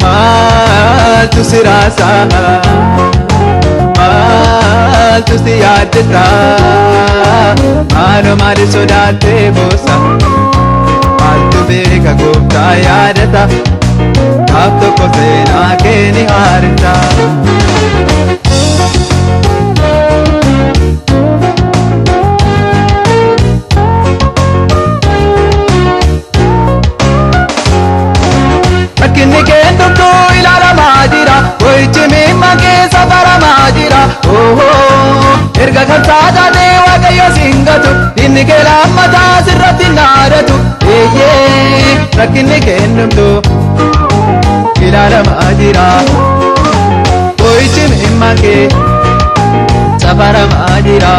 Maaltu si raasaa maaltu si yaaddetaa maaloo maali sodaattee boossa maaltu beeka gooftaa yaadata gaaf tokko seenaa kee ni haarisa. Rakkinni kee hundumtuu ilaalamaa jira ho'ichi miimma keessa baramaa jira erga kan taatee waaqayyo singatu inni kee lammataa sirratti naadatu rakkinni kee hundumtuu ilaalamaa jira ho'ichi miimma keessa baramaa jira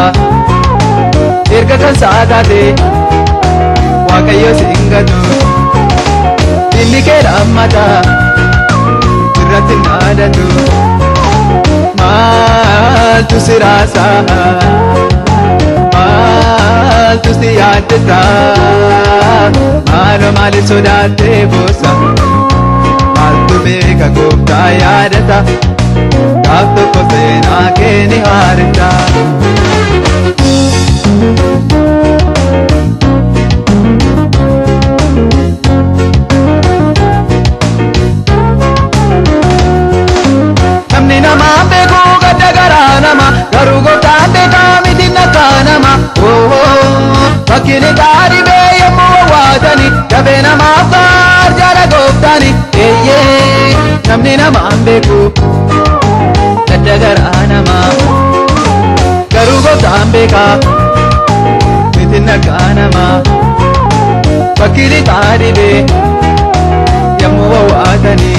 erga kan taatee waaqayyo singatu inni kee lammataa sirratti naadatu. Maaltu si raasaa maaltu si yaaddetaa maaloo maali sodaattee boossa maaltu beeka gooftaa yaadata gaaf tokko seenaa kee ni haarisa. Namni namaa beeku gadda garaa nama garuu gooftaan beekaa miti nakkaa nama fakkiin gaarii bee yommuu wawwaatani dafee namaaf gaarjaadha gooftaani namni namaa beeku gadda garaa nama garuu gooftaan beekaa miti nakkaa nama fakkiin gaarii bee yommuu wawwaatani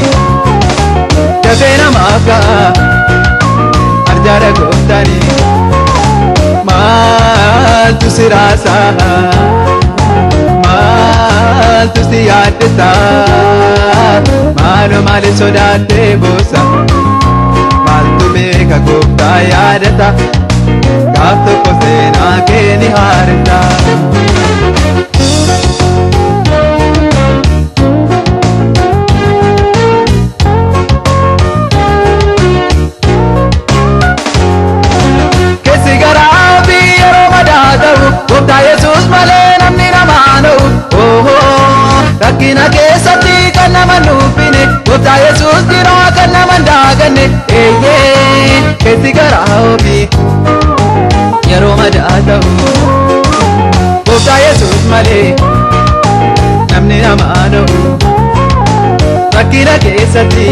dafee namaaf gaarjaadha gooftaani. Maaltu si raasaa maaltu si yaaddetaa maaloo maali sodaattee boossa maaltu beeka gooftaa yaadata gaaf tokko seenaa kee ni haarisa. Gooftaa Yesuus malee namni namaa na'u rakkina keessatti kan nama nuufine Gooftaa Yesuus jiraa kan nama hin daaganne keessi garaa ofii yeroo madaa ta'u Gooftaa Yesuus malee namni namaa na'u rakkina keessatti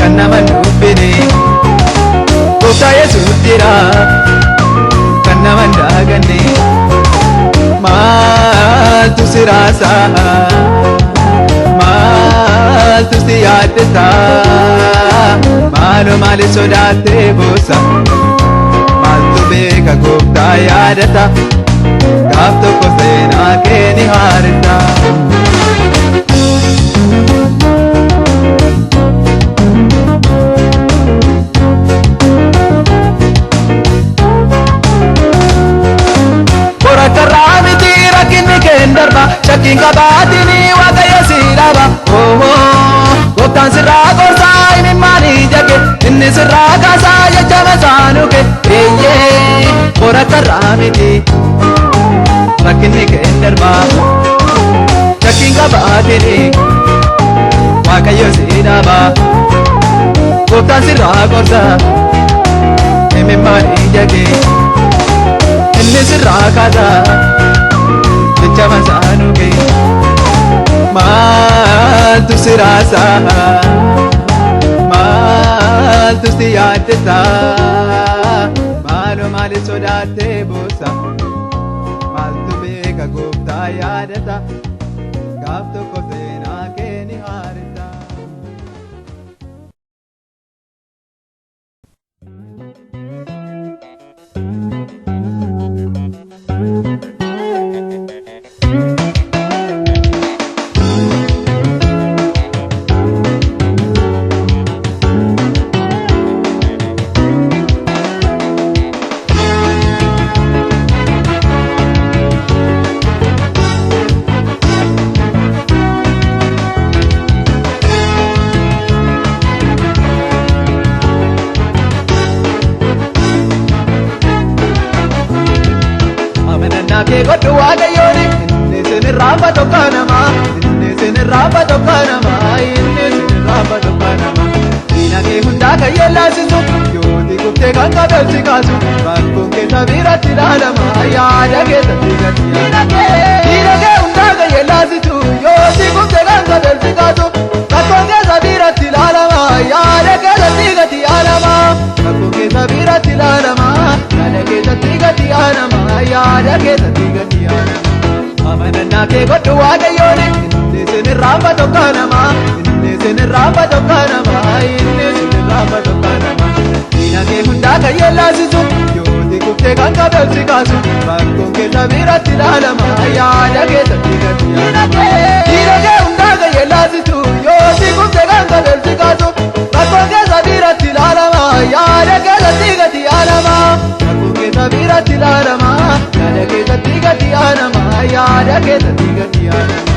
kan nama hin nuufine Gooftaa Yesuus jiraa kan nama hin daaganne. Maaltu si raasaa maaltu si yaaddetaa maaloo maali sodaattee boossa maaltu beeka gooftaa yaadata gaaf tokko seenaa kee ni haarisa. Shakkiin qabaatini waaqayyo si dhaba gooftaan sirraa gorsaa imimmaanii jage inni sirraa kaasaa jecha masaanuke qoratarraa miti rakkinni kee darba. Shakkiin qabaatini waaqayyo si dhaba gooftaan sirraa gorsaa imimmaanii jage inni sirraa kaasaa jecha masaanuke. Maaltu si raasaa maaltu si yaaddetaa maaloo maali sodaattee boossa maaltu beeka gooftaa yaadata gaaf tokko seenaa kee ni haarisa. kee godhu waaqayyooni inni sin raamba tokko nama inni sin raamba tokko nama inni sin raamba tokko nama diina kee hundaa kan yellaasisu yooti kuftee kan qabeelsi kaasu rakkoon keessa biratti ilaalama yaada keessatti gadi diina kee hundaa kan yellaasisu yooti kuftee kan qabeelsi kaasu rakkoon keessa biratti ilaalama yaada keessatti gadi ilaalama rakkoon keessa biratti ilaalama yaada keessatti gadi ilaalama yaada keessatti gadi ilaalama amanannaa kee godhu waaqayyooni inni sin raamba tokko nama inni sin raamba tokko nama inni sin raamba tokko nama diina kee hundaa kan yellaasisu yooti kuftee kan qabeelsi kaasu rakkoon keessa biratti ilaalama yaada keessatti gadi ilaalama diina kee hundaa kan yellaasisu yooti kuftee kan qabeelsi kaasu rakkoon keessa biratti ilaalama yaada keessatti gadi ilaalama rakkoon keessa biratti ilaalama yaada keessatti gadi ilaalama yaada keessatti gadi ilaalama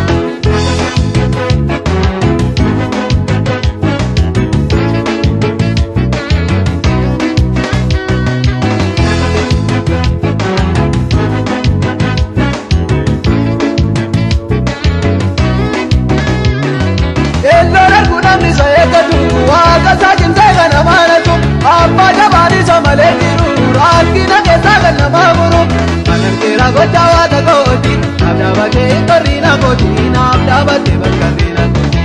Nisa ekatu waaqa saajinsa kan amaanatu abbaa jabaanisa malee jiru rakkina keessa kan nama muru kanan keera godhaa waaqa kooti naaf dhaabatee qorriina kooti naaf dhaabatee bakkarriina kooti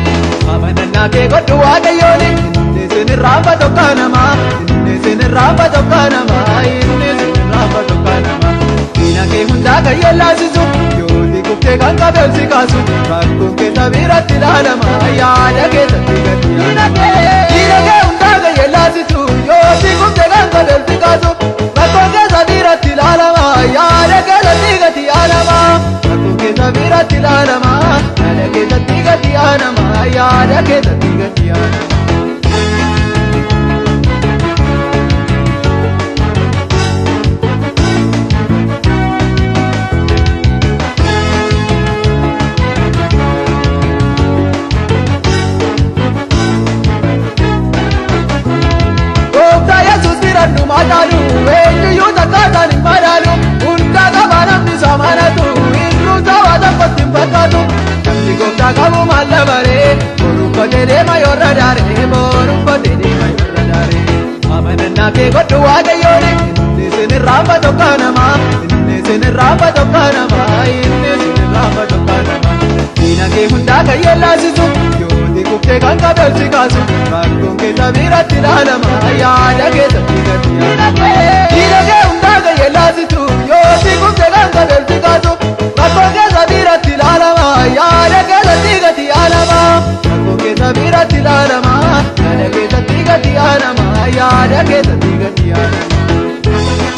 amanannaa kee godhu waaqayyooni inni sin raamba tokko nama inni sin raamba tokko nama inni sin raamba tokko nama diina kee hundaa kan yellaasisu yooti kuftee kan qabeelsi kaasu rakkoon keessa biratti ilaalama yaada keessatti gadi diina kee hundaa kan yellaasisu yooti kuftee kan qabeelsi kaasu rakkoon keessa biratti ilaalama yaada keessatti gadi ilaalama rakkoon keessa biratti ilaalama yaada keessatti gadi ilaalama yaada keessatti gadi ilaalama Madalu, eenyuyyuu takkaataan hin madaalu hundaa qaba namni samanatu irruu saawwata kottiin fakkaatu namni gooftaa qabu maal dabaree borumfatee deema yorra daaree borumfatee deema yorra daaree amanannaa kee godhu waaqayyooni inni sin raamba tokko nama inni sin raamba tokko nama inni sin raamba tokko nama diina kee hundaa kan yellaasisu yooti kuftee kan qabeelsi kaasu rakkoon keessa biratti ilaalama yaada keessatti gadi diina kee hundaa kan yellaasisu yooti kuftee kan qabeelsi kaasu rakkoon keessa biratti ilaalama yaada keessatti gadi ilaalama rakkoon keessa biratti ilaalama yaada keessatti gadi ilaalama yaada keessatti gadi ilaalama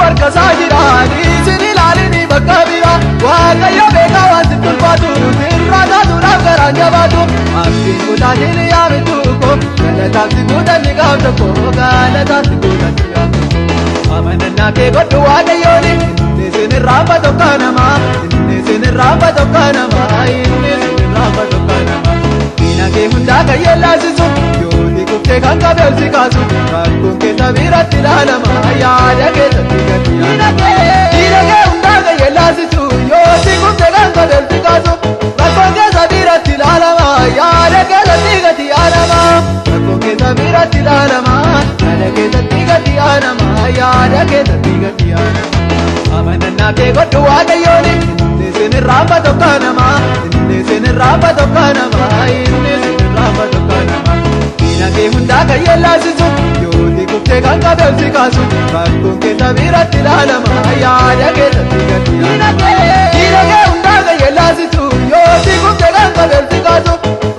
harkasaa jira isin ilaalini bakka bira waaqayyo beekaa wanti tulfaatu sirraa taatuudhaaf garaan jabaatu abdiin kutaatiin yaamitu ko galataafsi guutanni gaaf tokko galataafsi guutanni gaaf tokko amanannaa kee godhu waaqayyooni inni sin raamba tokko nama inni sin raamba tokko nama inni sin raamba tokko nama diina kee hundaa kan yellaasisu yooti kuftee kan qabeelsi kaasu rakkoon keessa biratti ilaalama yaada keessatti gadi diina kee hundaa kan yellaasisu yooti kuftee kan qabeelsi kaasu rakkoon keessa biratti ilaalama yaada keessatti gadi ilaalama rakkoon keessa biratti ilaalama yaada keessatti gadi ilaalama yaada keessatti gadi ilaalama amanannaa kee godhu waaqayyooni inni sin raamba tokko nama inni sin raamba tokko nama inni sin raamba tokko nama diina kee hundaa kan yellaasisu yooti kuftee kan qabeelsi kaasu rakkoon keessa biratti ilaalama yaada keessatti gadi ilaalama diina kee hundaa kan yellaasisu yooti kuftee kan qabeelsi kaasu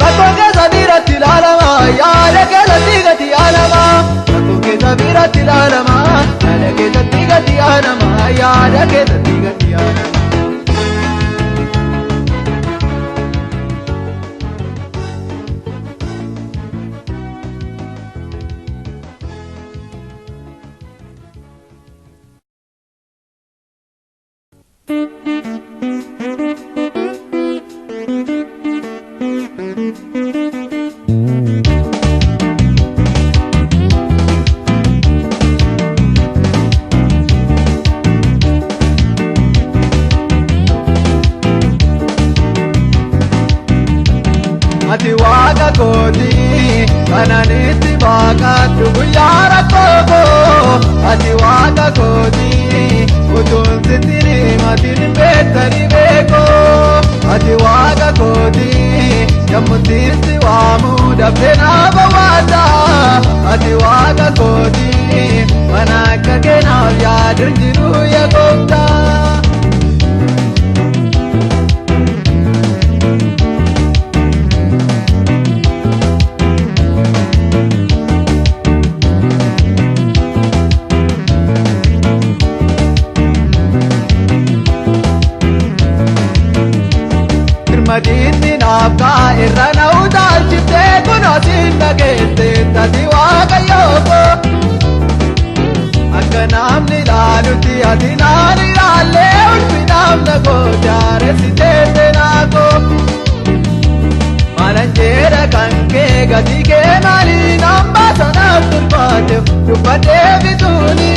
rakkoon keessa biratti ilaalama yaada keessatti gadi ilaalama rakkoon keessa biratti ilaalama yaada keessatti gadi ilaalama yaada keessatti gadi ilaalama dandeesse ati waaqayyoo koo akka namni ilaalutti ati naan ilaallee ulfinaaf na gochaaressitee seenaa koo maalan jedha kan kee gatii kee maaliin hambaa sanaaf tulfaateef dubbadhee bituuni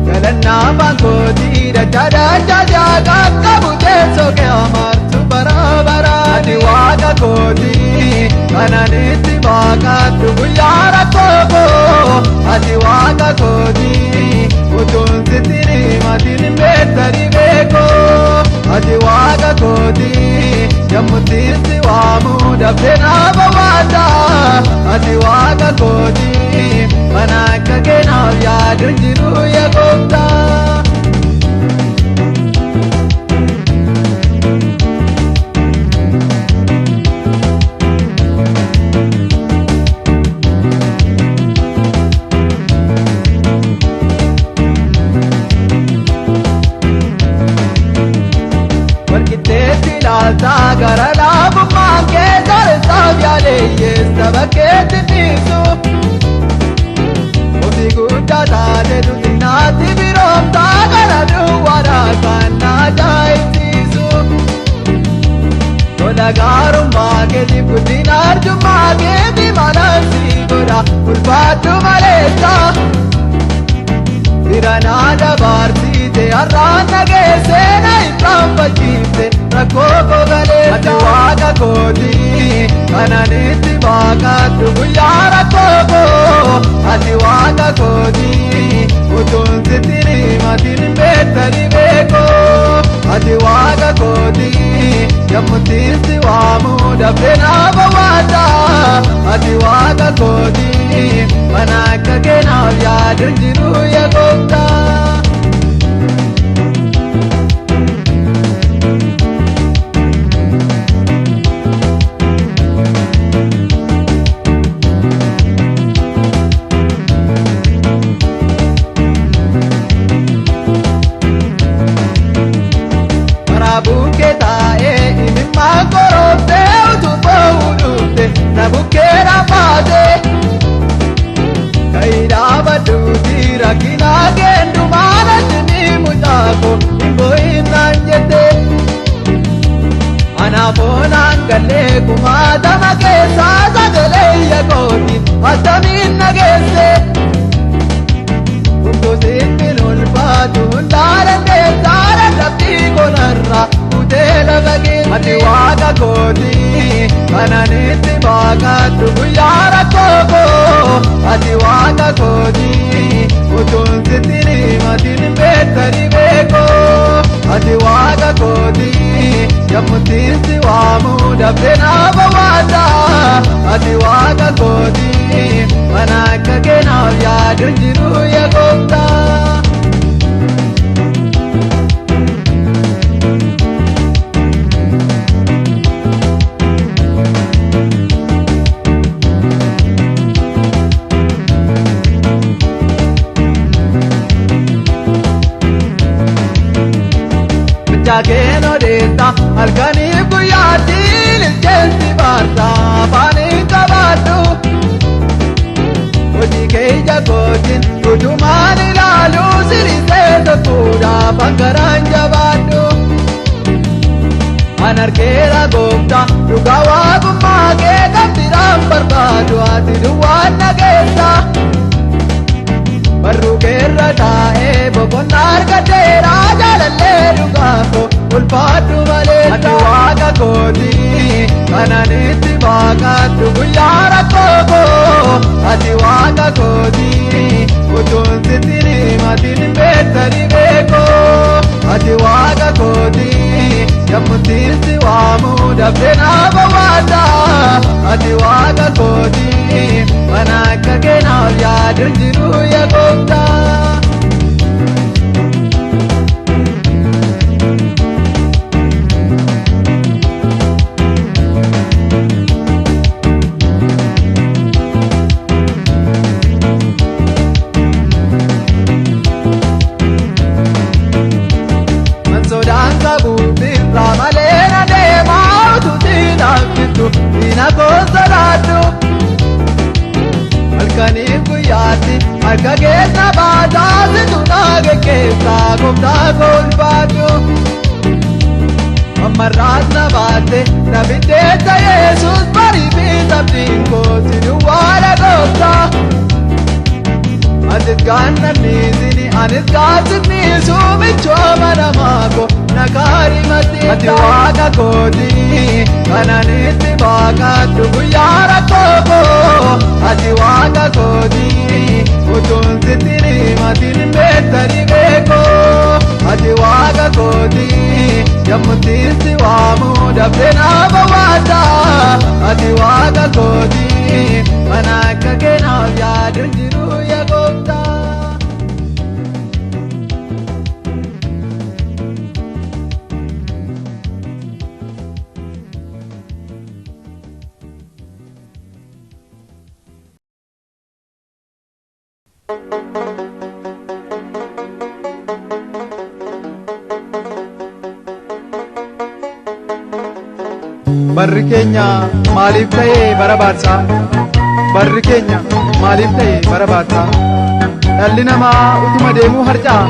galannaa bankootii dachaa jaagaa qabu teessoo kee amartu bara baraa ati waaqa kootii kananitti baaqadhu guyyaa rakkoo koo ati waaqa kootii utuun sitti himatin beektani beekoo ati waaqa kootii yemmuttiitti waamuu dafee naaf hawaasa ati waaqa kootii kan akka keenaaf yaadu jiru yaa gooftaa. Walqixxeetti ilaaltaa gara laafummaan kee saareessaaf yaaleeyyeessa bakkeetti dhiisu ofii guddaa taate duudinaatti biroomtaa gara duwwaadhaa kan na ajaa'ibsiisu tola gaarummaa keetiif guddina arjummaa keetii malansii godha ulfaadhu maleessa Birana dabarsite har'aan nageesse na irraanfachiifte rakkoo koo galee ati waaqa kootii kananitti baaqadhu guyyaa rakkoo koo ati waaqa kootii utuun sitti himatin beektani beekoo ati waaqa kootii yemmuttiitti waamuu dafee naaf hawaasa ati waaqa kootii kan akka keenaaf yaadu jiru yaa gooftaa. Bukkee taa'ee imimmaan korooftee utuu ba'uu dhufte na bukkeedha baatee ka'idhaa badduuti rakkinaa keendumaa natti ni mucaako hin bo'inaan jette anaafoonaan gallee kumaatama keessaa sagalee iyya kooti attamiin nageesse humtuusitti ulfaatu hundaa dandeessaa dadhabbii konarraa ati waaqa kootii kananitti baaqadhu guyyaa rakkoo koo ati waaqa kootii utuun sitti himatin beektani beekoo ati waaqa kootii yemmuttiitti waamuu dafee naaf hawaasa ati waaqa kootii kan akka keenaaf yaadu jiru yaa gooftaa. Keeno deetta halkanii guyyaatti ililcheensi baarta afaanii qabaadhu hojii kee ija kootiin guutumaan ilaalu sirisee tokkodhaaf hangaraan jabaadhu an argeera gooftaa dhugaa waaqummaa kee kan biraan barbaadu ati duwwaan nageessa barruu keerra taa'ee boqonnaa argadheera jaalallee dhugaako ulfaadhu malee ati waaqa kootii kananitti baaqadhu guyyaa rakkoo koo ati waaqa kootii utuun sitti himatin beektani beekoo ati waaqa kootii yemmuttiitti waamuu dafee naaf hawaasa ati waaqa kootii kan akka keenaaf yaadu jiru yaa gooftaa. Malee na deemaa utuu siinaaf jirtu diina koo sodaadhu halkaniif guyyaatti harka keessa baataasitu naage keessaa gooftaa ulfaatu ammarraas na baatte na fiddeessa Yesuus barii fi sabdiin kooti duwwaadha gooftaa anis gaannanniisini anis gaasifniisu michooma namaako na kaarimatti ati waaqa kooti kananitti baaqadhu guyyaa rakkooko ati waaqa kooti utuun sitti himatin beektani beeko ati waaqa kooti yemmuttiitti waamu dafte naaf waata ati waaqa kooti mana akka keenaaf yaadun jiru yaa gooftaa. Barri keenya maaliif ta'e bara baarsaa barri keenya maaliif ta'e bara baarsaa dhalli namaa utuma deemuu harca'a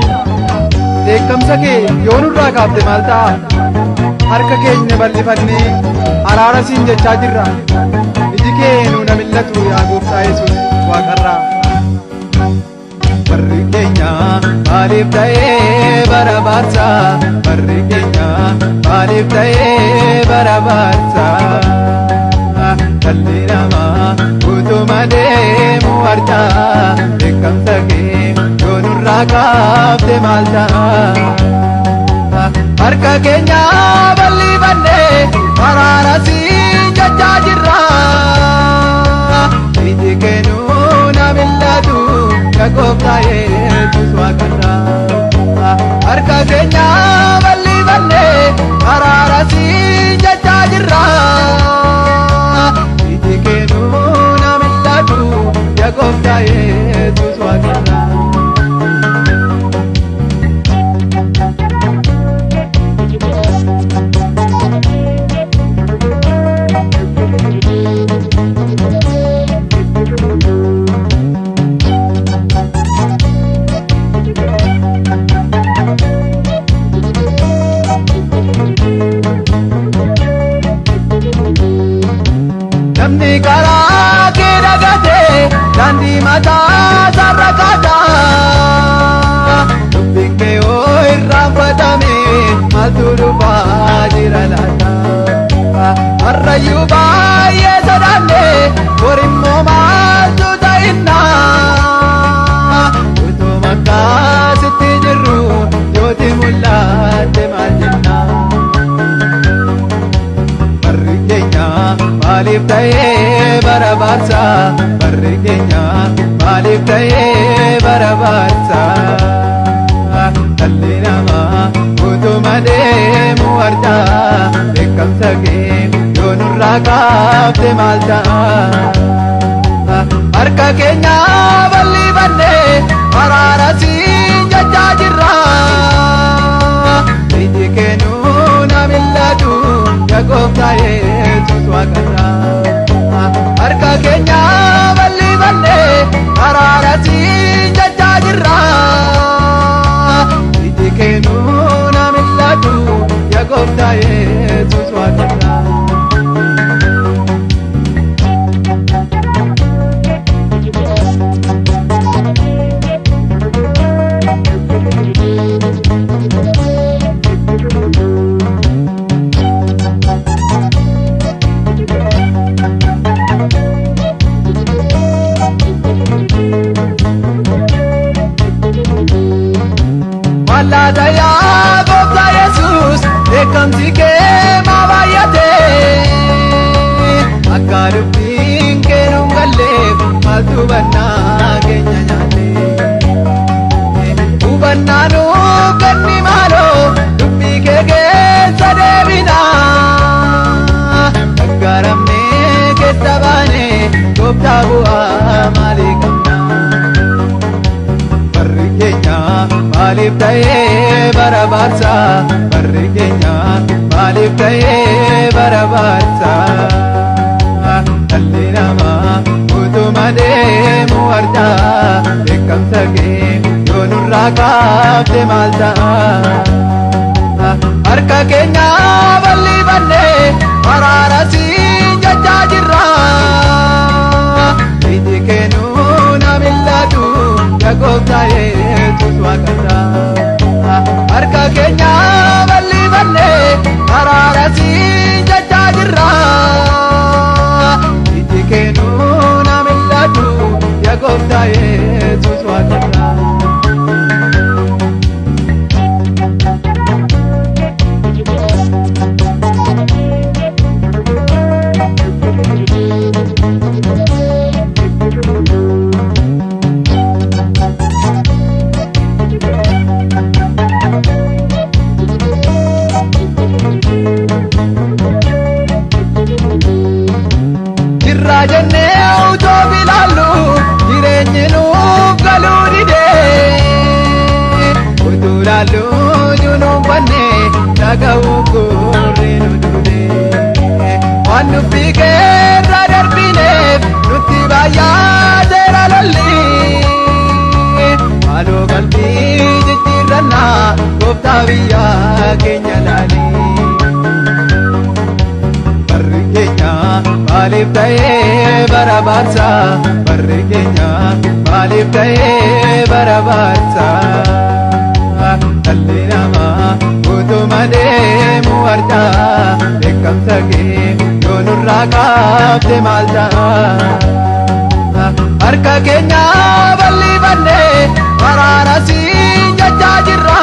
dheekkamsa kee yoo nurraa kaafte maal ta'a harka keenya bal'ifannee araara siin jechaa jirra iji kee nu na millatu yaa gooftaa Yesuus waaqarraa. Barri keenya maaliif ta'e bara baarsaa barri keenya maaliif ta'e bara baarsaa dhalli namaa utuma deemuu harca'a dheekkamsa kee yoo nurraa kaafte maal ta'a harka keenya bal'ifannee araara siin jechaa jirra iji kee nu na millatu yaa gooftaa Yesuus waaqarraa harka keenya bal'ifannee araara siin jechaa jirra iji kee nu na millatu yaa gooftaa Yesuus waaqarraa. Namni karaa kee dagatee daandii mataa sarara kaataa dubbiin kee yoo irraanfatame maaltu dhufaa jira laata harrayyuu baay'ee sodaanne borimmoo maaltu ta'innaa utuu makkaasitti jirru yooti mul'atte maal jennaa. Barri keenya maaliif ta'e bara baarsaa barri keenya maaliif ta'e bara baarsaa dhalli namaa utuma deemuu harca'a dheekkamsa kee yoo nurraa kaafte maal ta'a harka keenya bal'ifannee araara siin jechaa jirra iji kee nu na millatu yaa gooftaa Yesuus waaqarraa harka keenya bal'ifannee araara siin jechaa jirra iji kee nu na millatu yaa gooftaa Yesuus waaqarraa. Laata yaa gooftaa Yesuus dheekkamsi kee maa baay'atee akka dubbiin kee nu galleef maaltu hubannaa keenya nyaatee hubannaa nuuf kenni maaloo dubbii kee keessa deebinaa gaggaaramnee keessa baanee gooftaa bu'aa maalii qabnaa. Barri keenya maaliif ta'e bara baarsaa barri keenya maaliif ta'e bara baarsaa dhalli namaa utuma deemuu muarda beekamsa kee yoo nurraa kaafte maal ta'a harka keenya bal'ifannee araara siin jechaa jirra iji keenuu na mil'atu yaa gooftaa Yesuus waaqarraa harka keenya bal'ifannee araara siin jechaa jirra iji keenuu na mil'atu yaa gooftaa Yesuus waaqarraa. Jennee utoo bilaallu jireenyi nuuf galuu didee utuu laallu junuunfannee dhaga'uu gurri nu duudee waan nufi keerra darbineef nutti baay'aateera lolli maaloo qalbii jijjiirrannaa gooftaa biyya keenya laali. Maaliif ta'ee barabaarsa barri keenya maaliif ta'ee barabaarsa dhalli namaa utuma deemu arda beekamsa kee yoo nurraa kaafte maal ta'a harka keenya bal'ifannee araara siin jechaa jirra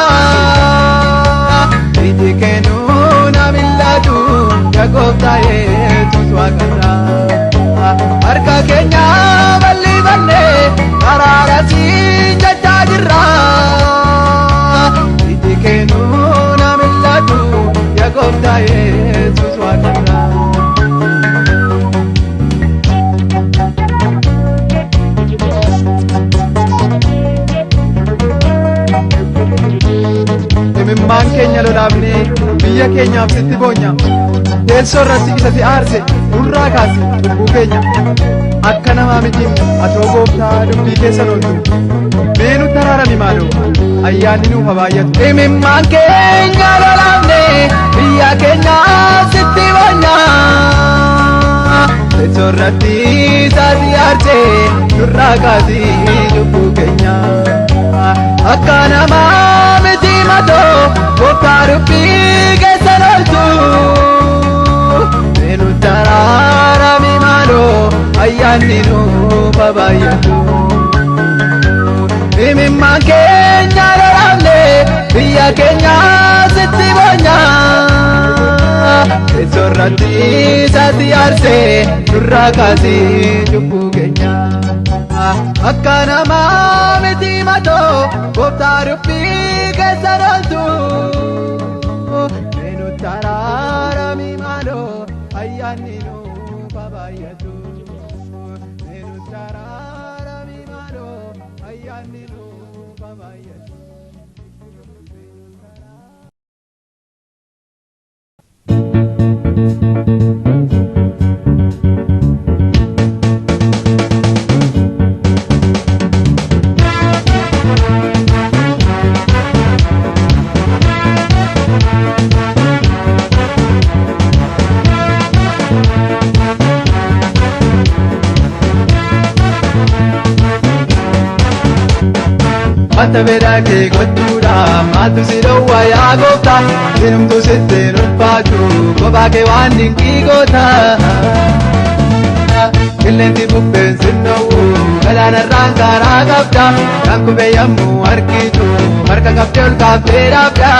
iji keenuu na mil'atu yaa gooftaa Yesuus waaqarraa harka keenya bal'ifannee araara siin jechaa jirra iji keenuu na mil'atu yaa gooftaa Yesuus waaqarraa. Imimmaan keenya lolaafnee biyya keenyaaf sitti boonya teessoo irratti isa si aarse nurraa kaase cubbuu keenya akka namaa miti atoo gooftaa dubbii keessa ooltu mee nutti araarami maaloo ayyaanni nuuf haa baay'atu. Imimmaan keenya lolaafnee biyya keenyaaf sitti boonya teessoo irratti isa si aarse nurraa kaase cubbuu keenya akka namaa miti matoo gooftaa dubbii keessa ooltu mee nutti araarami maaloo ayyaanni nuuf haa baay'atu. Imimmaan keenya lolaafnee biyya keenyaaf sitti boonya teessoo irratti isa si aarse nurraa kaase cubbuu keenya akka namaa miti matoo gooftaa dubbii keessa ooltu mee nutti araarami maaloo ayyaanni nuuf haa baay'atu mee nutti araarami maaloo ayyaanni nuuf haa baay'atu. Wanta beeraa kee gochuudha maaltu si dhowwa yaa gooftaa sinumtuu sitti ulfaatu kophaa kee waan dinqii goota qilleensi bubbeen sin dhowwu galaanarraan karaa qabda kan kubee yommuu harkitu harka qabdee ol kaaftee dhaabda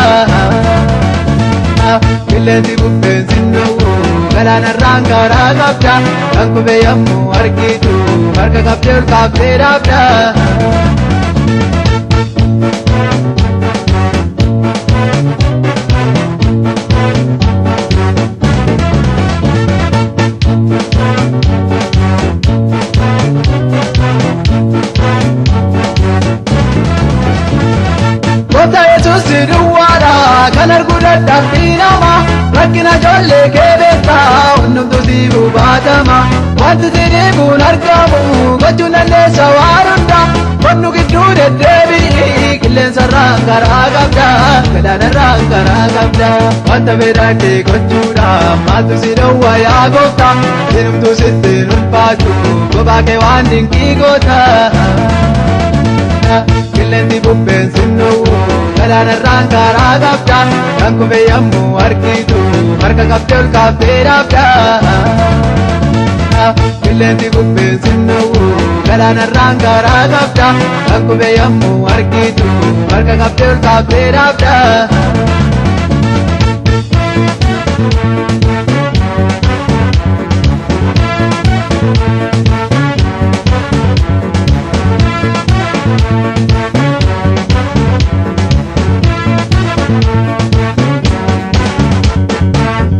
qilleensi bubbeen sin dhowwu galaanarraan karaa qabda kan kubee yommuu harkitu harka qabdee ol kaaftee dhaabda. Kan arguu dadhabbii namaa rakkina ijoollee kee beektaa hundumtuu si buufatama wanti si dhibuun argamu gochuun dandeessa waan karaa qabda gadaanarraan karaa qabda wanta fedha kee gochuudhaaf maaltu si dhowwa yaa gooftaa sinumtuu sitti ulfaatu kophaa kee waan dinqii goota qilleensi bubbeen sinnowwu galaanarraan karaa qabda kan kufe yommuu argitu harka qabdee ol kaaftee dhaabda qilleensi bubbeen sinnowwu galaanarraan karaa qabda kan kufe yommuu argitu harka qabdee ol kaaftee dhaabda.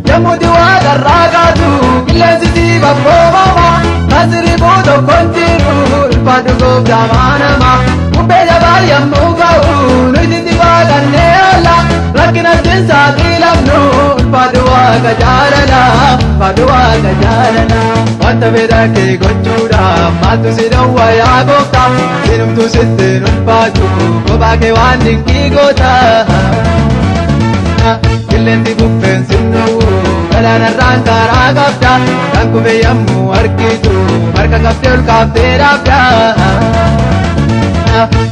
Yammuuti waa garraagaatu qilleensi si babboomama nasiri buuto kontiru ulfaatu gooftaa maanama bubbee jabaa yommuu ga'u nuti si waaqannee oolla rakkinattiin saaxilamnu ulfaatu waaqa jaalala ulfaatu waaqa jaalala wanta fedha kee gochuudhaaf maaltu si dhowwa yaa gooftaa sinumtuu sittiin ulfaatu kophaa kee waan dinqii goota qilleensi bubbeen sinnowwu galaanarraan karaa qabda kan kufe yommuu argitu harka qabdee ol kaaftee dhaabda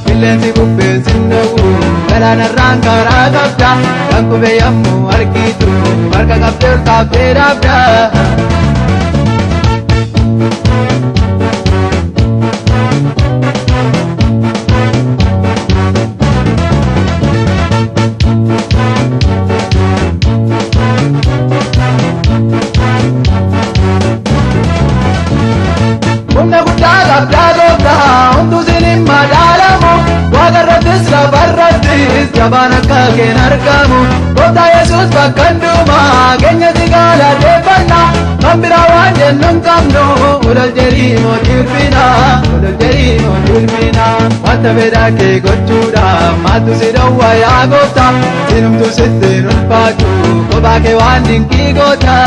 qilleensi bubbeen sinnowwu galaanarraan karaa qabda kan kufe yommuu argitu harka qabdee ol kaaftee dhaabda. Humna guddaa qabdaa gooftaa homtuu sin hin madaalamu waaqarrattis lafarrattis jabaan akka keen argamu gooftaa Yesuus bakka hundumaa keenyatti galateeffanna kan biraa waan jennu hin qabnu ulol jedhii mootii ulfina ulol jedhii mootii ulfina wanta fedha kee gochuudhaaf maaltu si dhowwa yaa gooftaa sinumtuu sittiin ulfaatu kophaa kee waan dinqii goota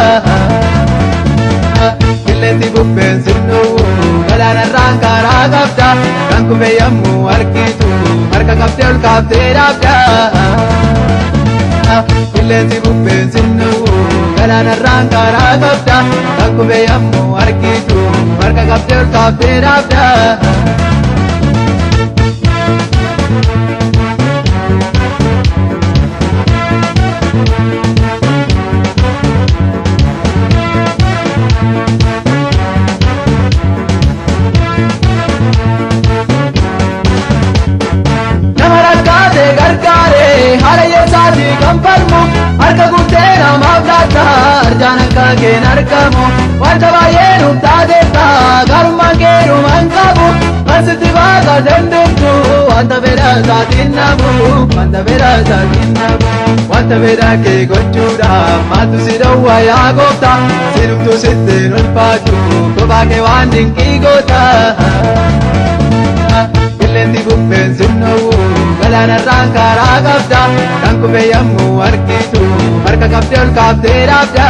qilleensi bubbeen sinnowwu galaanarraan karaa qabda kan kufe yommuu argitu harka qabdee ol kaaftee dhaabda qilleensi bubbeen sinnowwu galaanarraan karaa qabda kan kufe yommuu argitu harka qabdee ol kaaftee dhaabda. haala yeessaatii kan falmu harka guutee namaaf laata arjaan akka keen argamu wanta baay'ee nuuf taateetta garummaan kee dhumaan qabu kan sitti baasa dandeettu wanta fedha isaatiin namu wanta fedha isaatiin namu wanta fedha kee gochuudhaaf maaltu si dhowwa yaa gooftaa sinumtuu sittiin ulfaatu kophaa kee waan dinqii goota. Qilleensi bubbeen sinnowwu galaanarraan karaa qabda kan kufe yommuu argitu harka qabdee ol kaaftee dhaabda.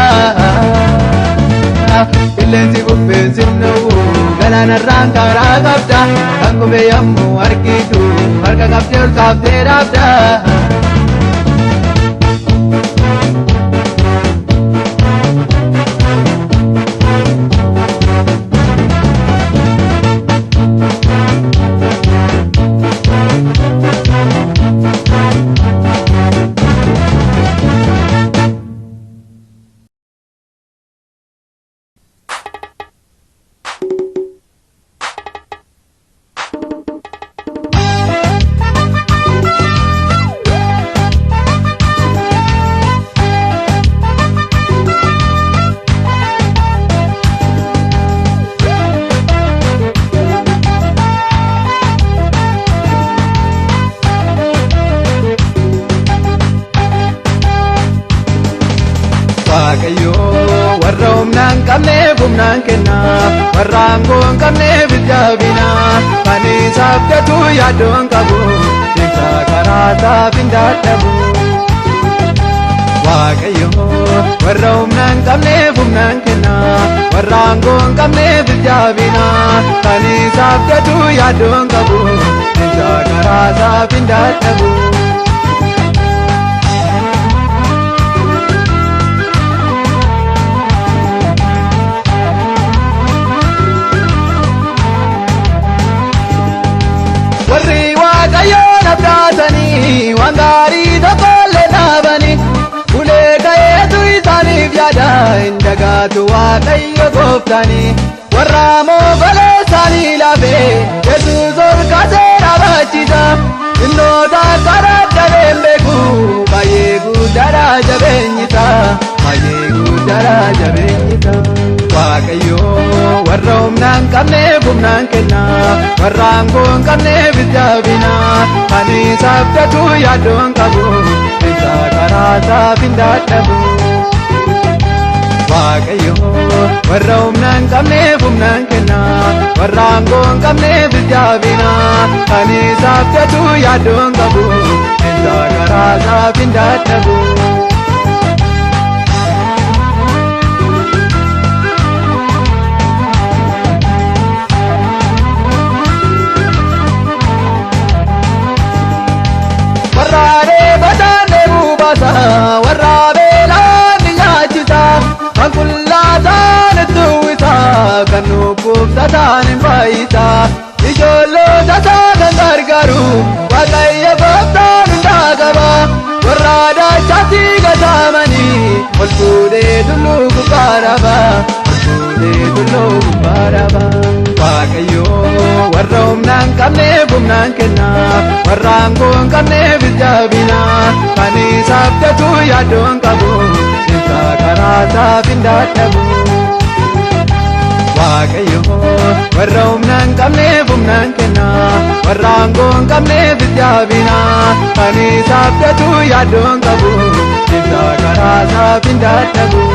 Qilleensi bubbeen sinnowwu galaanarraan karaa qabda kan kufe yommuu argitu harka qabdee ol kaaftee dhaabda. warra humnaan qabneef humnaan kenna warra aangoo hin qabneef jabina kan isaaf gatu yaaddoon qabu deemsa karaa isaaf hin dadhabu. Waaqayyo warra humnaan qabneef humnaan kenna warra aangoo hin qabneef jabina kan isaaf gatu yaaddoon qabu deemsa karaa isaaf hin dadhabu. waaqayyoon abdaatanii waan gaarii tokkollee dhaabanii ulee ka'eetu isaaniif yaada hin dagaatu waaqayyo gooftanii warra moogolee isaanii laafee Yesuus ol kaasee dhaabachiisa innoota karaa dhabeen beeku baay'ee guddaadha jabeenyisa baay'ee guddaadha jabeenyisa waaqayyo warra humnaan qabneef humnaan kenna warra aangoo hin qabneef jabina kan isa abdatu yaadoon qabu isa karaa isaaf hin dadhabu waaqayyo warra humnaan qabneef humnaan kenna warra aangoo hin qabneef jabina kan isa abdatu yaadoon qabu isa karaa isaaf hin dadhabu warraadee bataanee buubasa warraa beelaan ni nyaachisa kan qullaataan itti uwwisa kan dhukkubsataan hin fayyisa ijoollota isaa kan gargaaru waaqayyo gooftaan hundaa qaba warra dachaatti gatamanii ol fuudhee tulluu gubbaa dhaba ol fuudhee tulluu gubbaa dhaba waaqayyo warra humnaan qabneef humnaan kenna warra aangoo hin qabneef jabina kan isa abdatu yaadoon qabu isa karaa isaaf hin dadhabu waaqayyo warra humnaan qabneef humnaan kenna warra aangoo hin qabneef jabina kan isa abdatu yaadoon qabu isa karaa isaaf hin dadhabu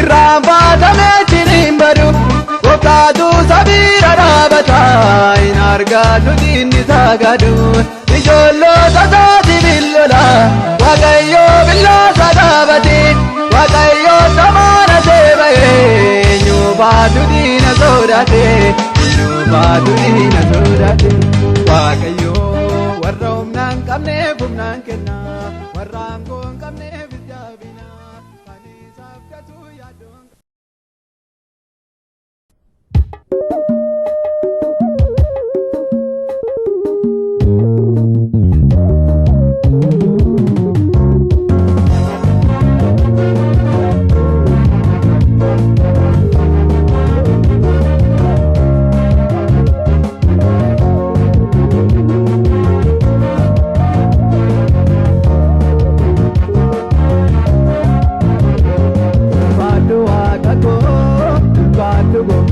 irraan baatamee ciniin badu gooftaatu sabiira dhaabata hin argaatu diinni sagadu ijoollota isaati billola waaqayyo billoosa dhaabate waaqayyo samaana seeba'e eenyu baatu diina sodaate eenyu baatu diina sodaate waaqayyo warra humnaan qabneef humnaan kenna warra aangoo hin qabneef jabina Badu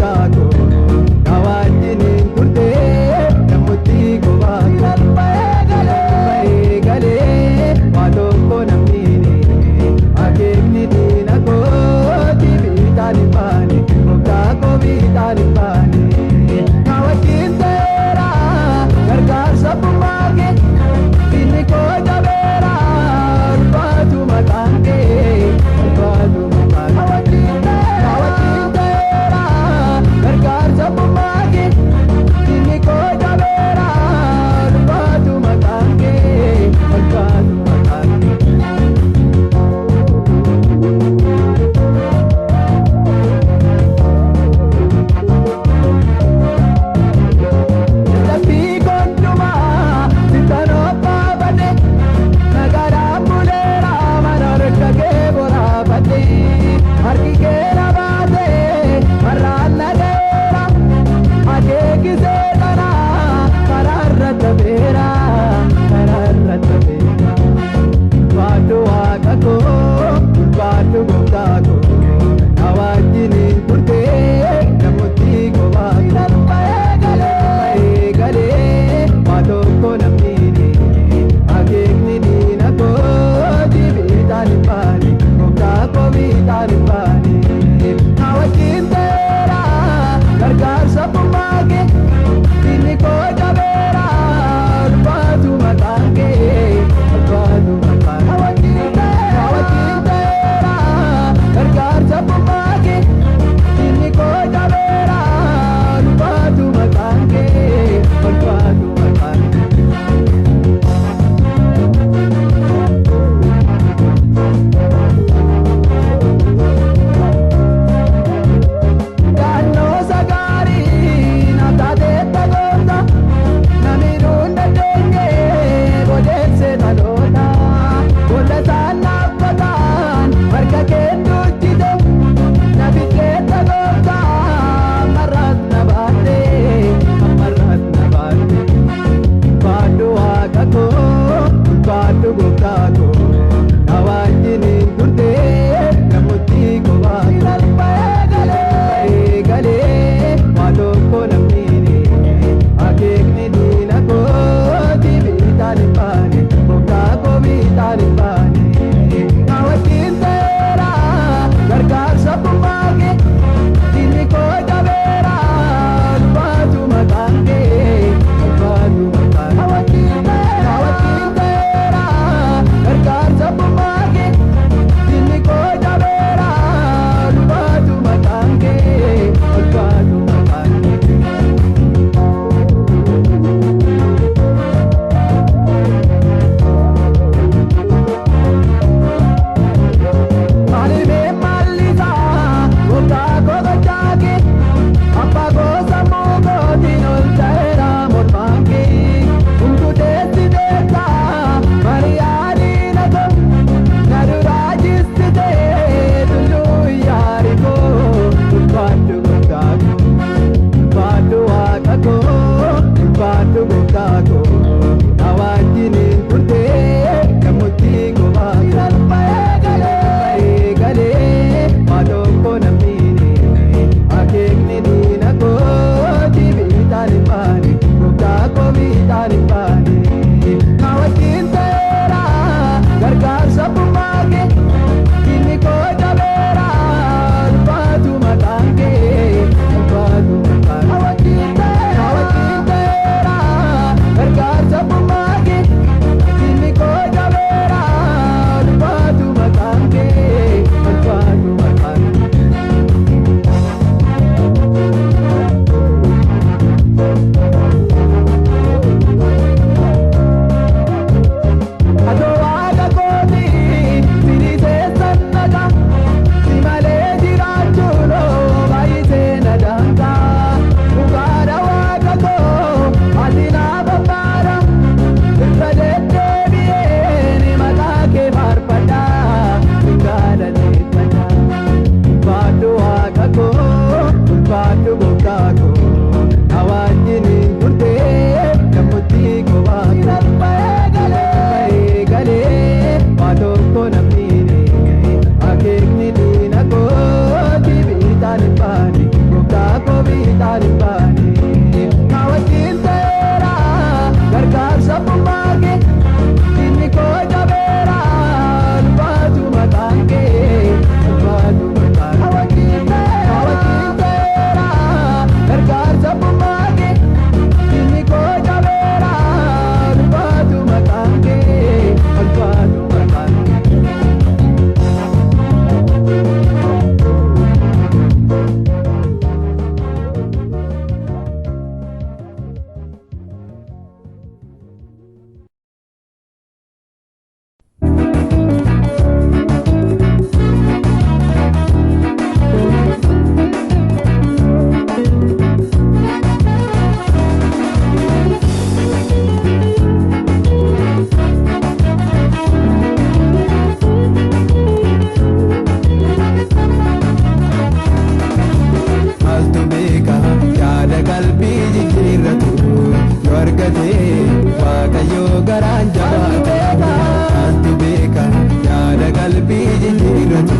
garaan jabaatu maaltu beeka yaada qalbii jijjiirratu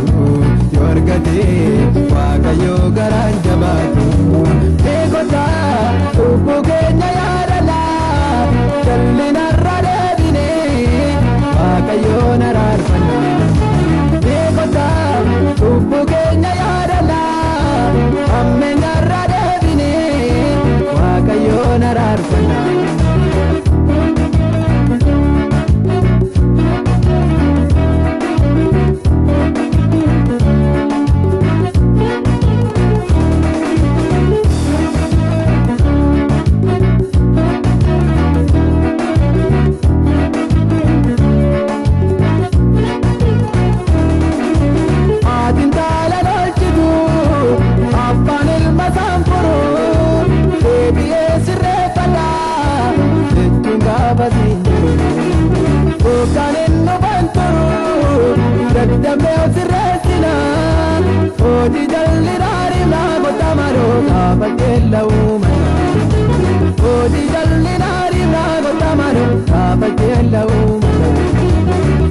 yoo argate Waaqayyo garaan jabaatu beekota lubbuu keenya yaadala jallinarra deebine Waaqayyoon araarfanna beekota lubbuu keenya yaadala ammeenyarra deebine Waaqayyoon araarfanna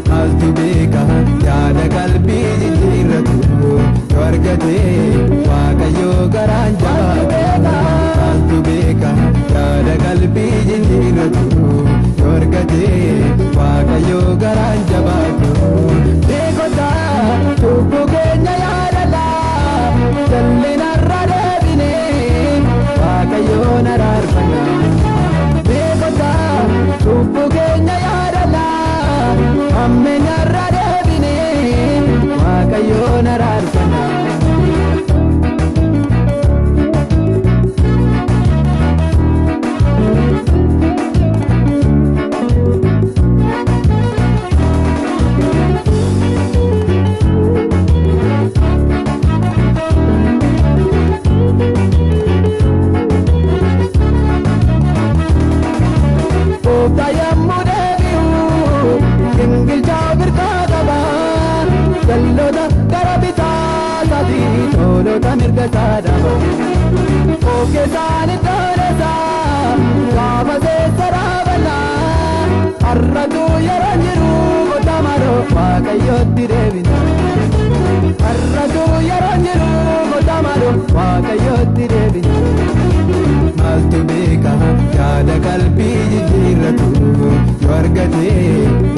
Maaltu beeka yaada qalbii jijjiirratu yoo argate Waaqayyo garaan jabaatu maaltu beeka yaada qalbii jijjiirratu yoo argate Waaqayyo garaan jabaatu beekota lubbuu keenya yaadala jallinarra deebine Waaqayyoon araarfanna beekota lubbuu keenya yaadala ammeenyarra deebine Waaqayyoon araarfanna mirga sadaba oke sani toresa kaba se sarabala arratu yaranjiru gotamaro Waaqayyo direbina arratu yaranjiru gotamaro Waaqayyo direbina maaltu beeka yaada qalbii jijjiirratu yoo argate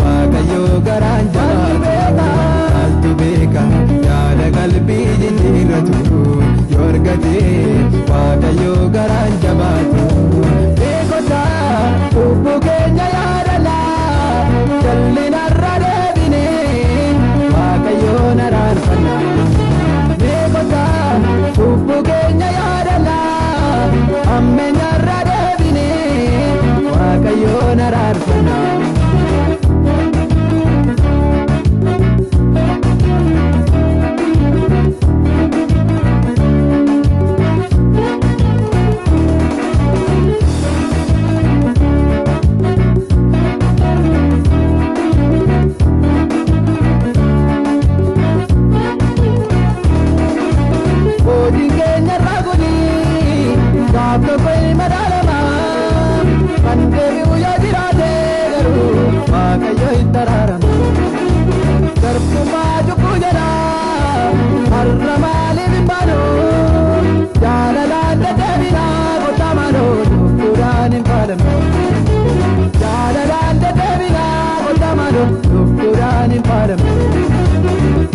Waaqayyo garaan jabaatu maaltu beeka yaada qalbii jijjiirratu yoo argate Waaqayyo garaan jabaatu beekota lubbuu keenya yaadala jallinarra deebine Waaqayyoon araarfanna beekota lubbuu keenya yaadala ammeenyarra deebine Waaqayyoon araarfanna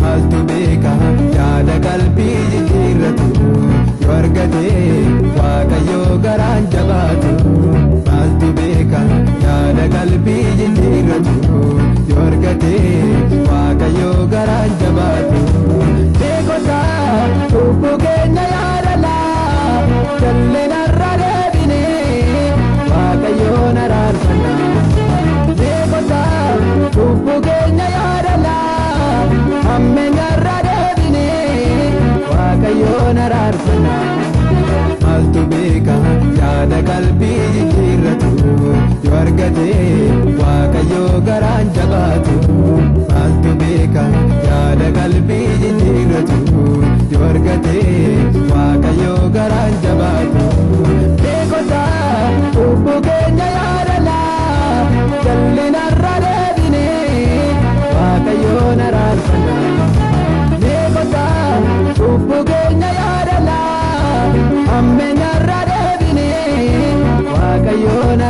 maaltu beeka yaada qalbii jijjiirratu yoo argate Waaqayyo garaan jabaatu maaltu beeka yaada qalbii jijjiirratu yoo argate Waaqayyo garaan jabaatu beekota lubbuu keenya yaadala jallinarra deebine Waaqayyoon araarfanna beekota lubbuu keenya yaadala ammeenyarra deebine Waaqayyoon araarfanna maaltu beeka yaada qalbii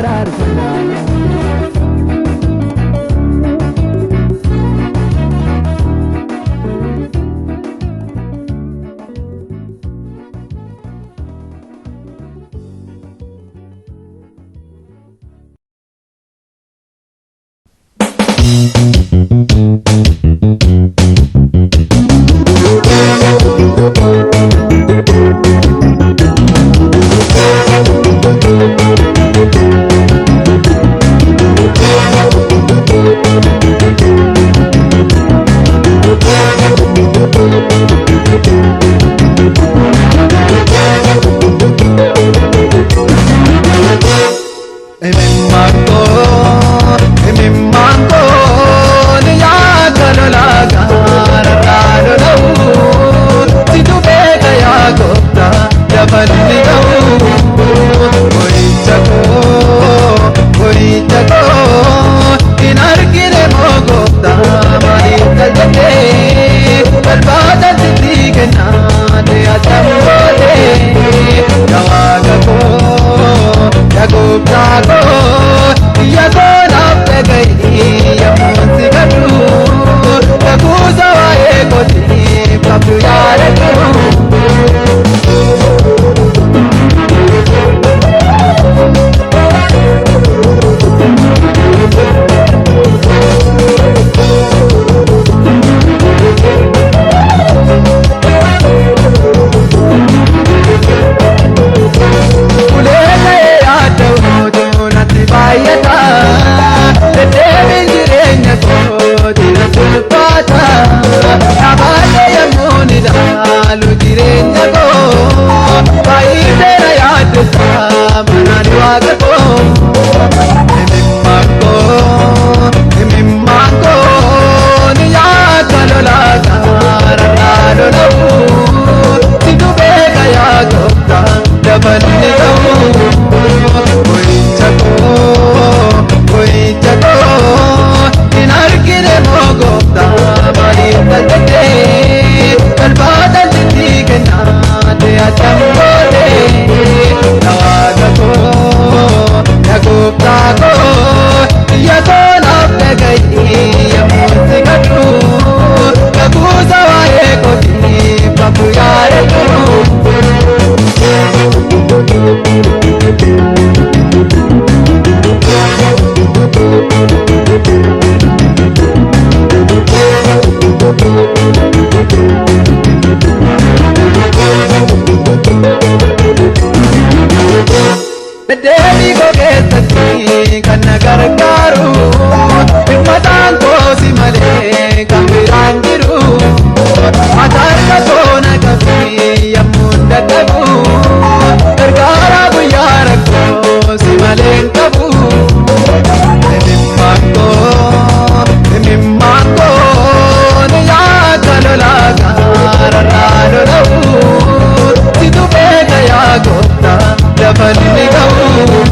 araarfannaa. Dapat ligaw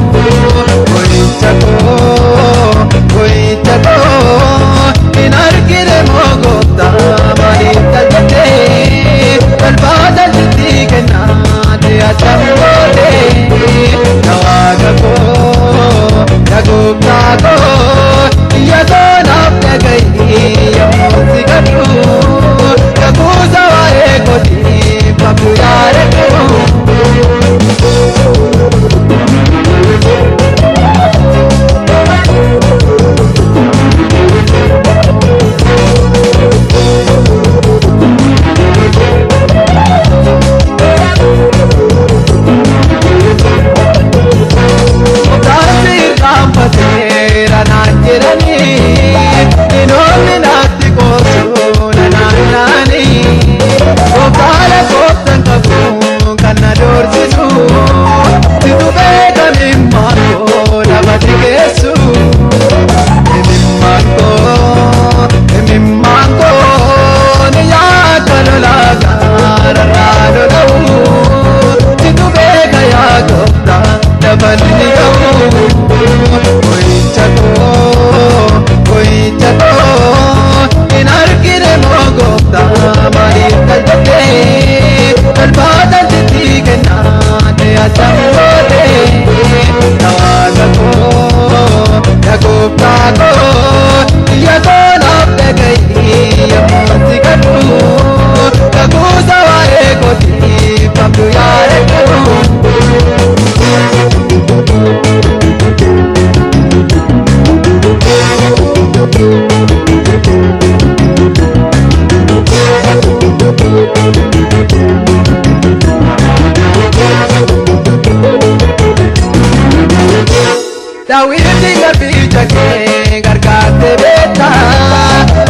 Itti garbicha kee gargaarte beekta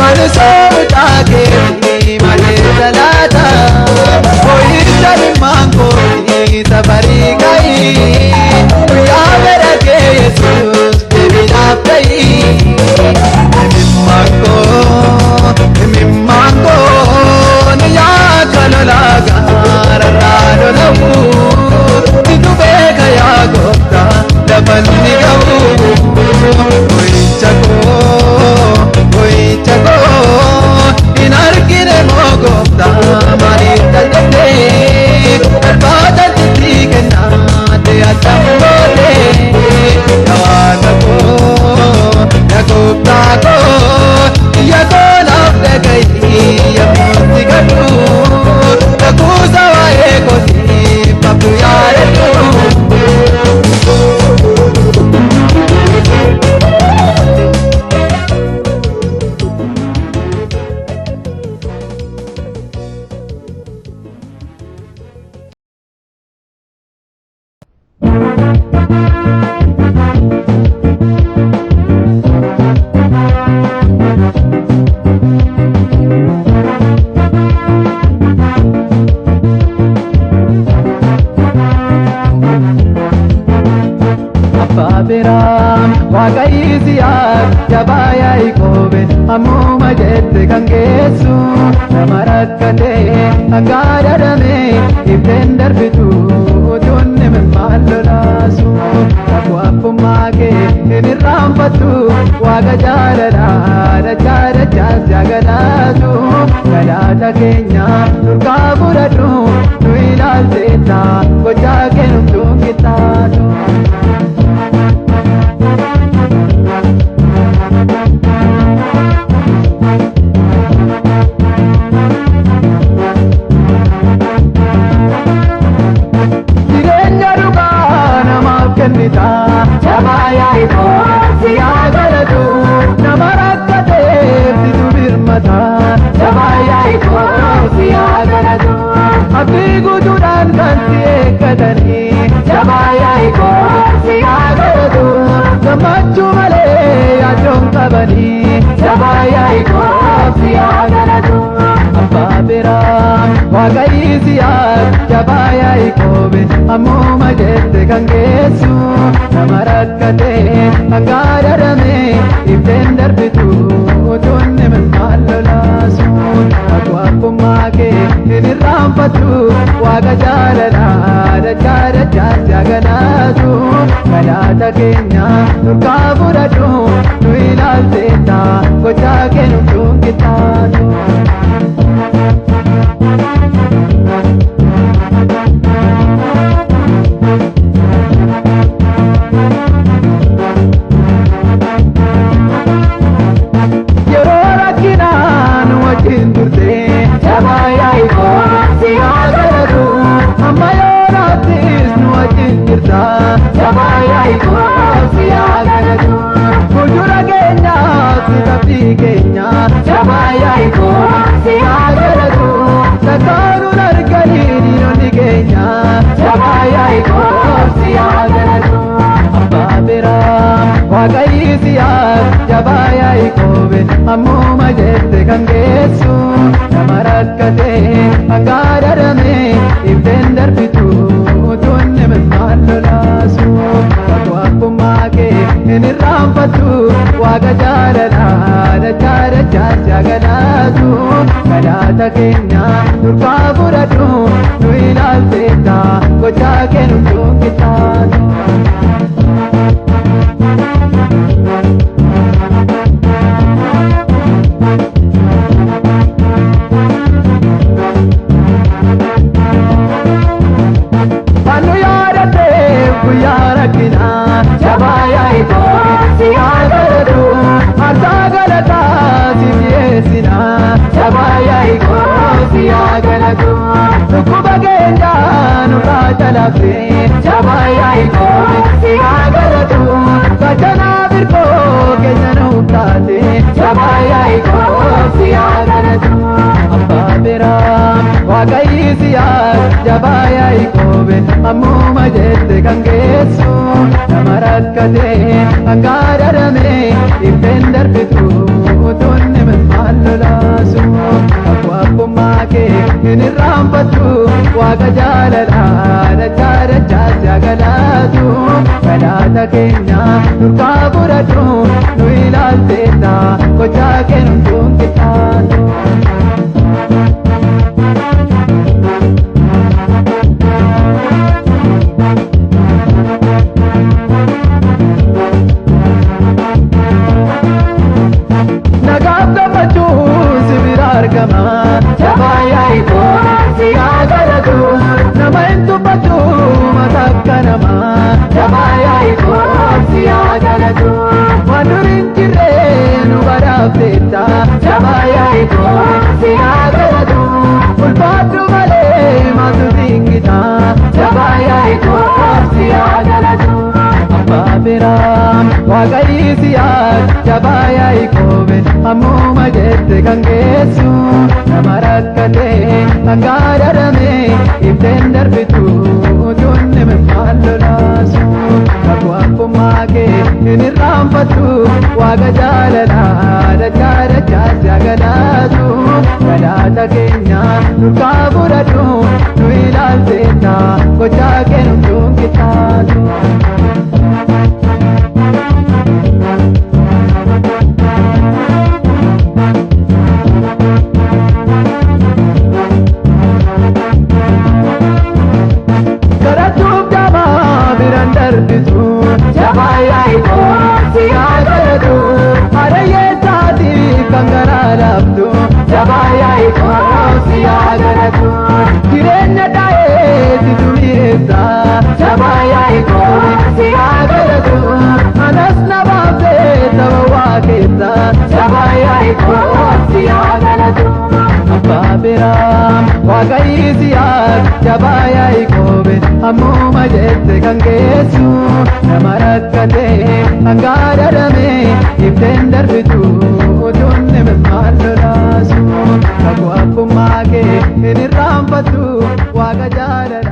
ani soomutaa kee malee salaata ho'icha dhimmaan kooti safarii ga'ii guyyaa bira kee Yesuus deebiidhaaf ga'ii imimmaan koo ni yaaka lolaa gaararraa lola'u itti beeka yaa gooftaa lafanni ga'u ho'icha koo hin argine moo gooftaa maaliif daldaltee barbaada sitti kennaate addaan boodee yaada koo yaa gooftaa koo yaa koonaaf dhaga'i yemmuutti gadhu dhaguusa waa'ee kootiif qabdu yaadadhu. Waaqayyisiyaas jabaa Yaaqoobe ammuma jette kan geessu nama rakkatee akka dadhamee ibseen darbitu utuun imimmaan lolaasu kakuu abbummaa kee hin irraanfattu waaqa jaalalaa dachaa dachaas yaagalaatu galaata keenya durgaa fudhadhu nu ilaalteetta gochaa kennumtuun qixxaatu. Jabaa Yaaqoob si haa galatu nama rakkateef situ birmata. Jabaa Yaaqoob si haa galatu abdii guutuudhaan kan si eeggatanii. Jabaa Yaaqoob si haa galatu gammachuu malee yaadoon qabanii. Jabaa Yaaqoob si haa galatu abbaa biraa Waaqayyisiyaas jabaa Yaaqoob ammuma jette kan geessu nama rakkatee akka dadhamee ibseen darbitu utuun imimmaan lolaasu kakuu abbummaa kee hin irraanfattu waaqa jaalalaa dachaa dachaas yaagalaatu galaata keenya durgaa fudhadhu nu ilaalteetta gochaa kennumtuun qixxaatu. Jabaa Yaaqoob si haa galatu amma yoonaattis nu wajjin jirta. Jabaa Yaaqoob si haa galatu fuuldura keenyaaf si qabdii keenya. Jabaa Yaaqoob si haa galatu sakkaanuun arganii diinonni keenya. Jabaa Yaaqoob si haa galatu abbaa biraa Waaqayyisiyaas jabaa Yaaqoob ammuma jette kan geessu nama rakkatee akka dadhamee ibseen darbitu utuun imimmaan lolaasu kakuu abbummaa kee hin irraanfattu waaqa jaalalaa dachaa dachaas yaagalaatu galaata keenya durgaa fudhadhu nu ilaalteetta gochaa kennumtuun qixxaatu. Guyyaa rakkinaa jabaa Yaaqoob si haa galatu harkaa galataa si dhiyeessina. Jabaa Yaaqoob si haa galatu dhukkuba keenya nurraa calaqsee. Jabaa Yaaqoob si haa galatu gachanaa birkoo keenya nuuf taate. Jabaa Yaaqoob si haa galatu abbaa biraa Waaqayyisiyaas jabaa Yaaqoob ammuma jette kan geessu nama rakkatee angaadarame ibseen darbitu utuunni maal lolaasu abbummaa kee hin irraanfattu waaqa jaalalaa dachaa dachaatti agalaatu kadhaata keenya nurkaa fudhadhu nu ilaalteetta gochaa kennuun qixxaatu. Nagaaf gammachuu sibira argama jabaayaa si haa galatu nama hin dubbatu matakka nama jabaayaa si haa galatu waan duriin jirree nu badhaafteetta jabaayaa si haa galatu ulfaadhu malee maatu tingita jabaayaa si haa galatu abbaa biraa waaqayyisiyaat jabaayaa ikoobe ammuma jette kan geessu nama rakkatee angaadarame ibseen darbitu utuunni maal lolaasu kakuu abbummaa kee hin irraanfattu waaqa jaalalaa dachaa dachaatti agalaatu kadhaata keenya nurkaa fudhadhu nu ilaalteetta gochaa kennuun qixxaatu. Jabaayaa si haa galatu harayyee taati kan garaa laaftu jabaayaa si haa galatu jireenya dhaa'ee si dumireessa jabaayaa si haa galatu anas na baafee saba waa keessa jabaayaa si haa galatu. Abbaa biraa waaqayyisiyaat jabaayaa ikoobe ammuma jette kan geessu nama rakkatee angaadarame ibseen darbitu utuunni maal lolaasu kakuu abbummaa kee hin irraanfattu waaqa jaalalaa.